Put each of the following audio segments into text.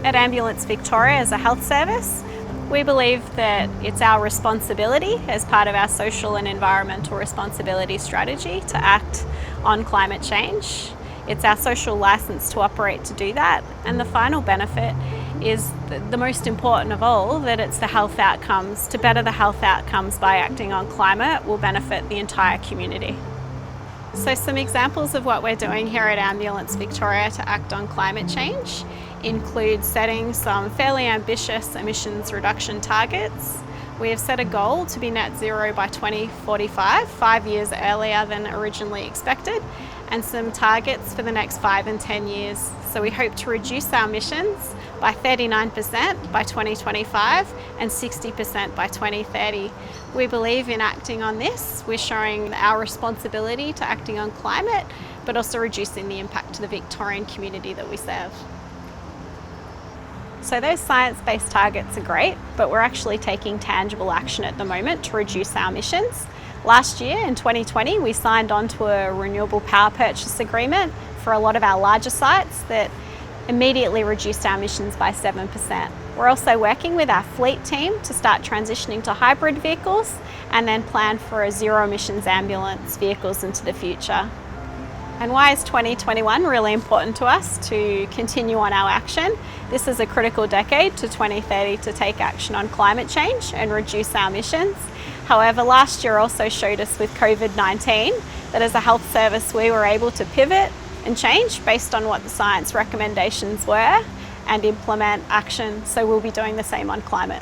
At Ambulance Victoria as a health service, we believe that it's our responsibility as part of our social and environmental responsibility strategy to act on climate change. It's our social license to operate to do that, and the final benefit is the most important of all, that it's the health outcomes. To better the health outcomes by acting on climate will benefit the entire community. So some examples of what we're doing here at Ambulance Victoria to act on climate change include setting some fairly ambitious emissions reduction targets. We have set a goal to be net zero by 2045, 5 years earlier than originally expected, and some targets for the next 5 and 10 years. So we hope to reduce our emissions by 39% by 2025 and 60% by 2030. We believe in acting on this. We're showing our responsibility to acting on climate, but also reducing the impact to the Victorian community that we serve. So those science-based targets are great, but we're actually taking tangible action at the moment to reduce our emissions. Last year, in 2020, we signed on to a renewable power purchase agreement for a lot of our larger sites that immediately reduced our emissions by 7%. We're also working with our fleet team to start transitioning to hybrid vehicles and then plan for a zero emissions ambulance vehicles into the future. And why is 2021 really important to us to continue on our action? This is a critical decade to 2030 to take action on climate change and reduce our emissions. However, last year also showed us with COVID-19 that as a health service we were able to pivot and change based on what the science recommendations were and implement action. So we'll be doing the same on climate.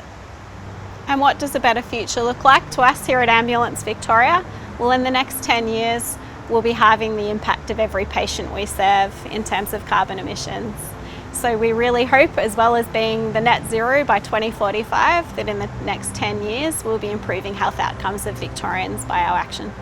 And what does a better future look like to us here at Ambulance Victoria? Well, in the next 10 years, we'll be halving the impact of every patient we serve in terms of carbon emissions. So we really hope, as well as being the net zero by 2045, that in the next 10 years we'll be improving health outcomes of Victorians by our action.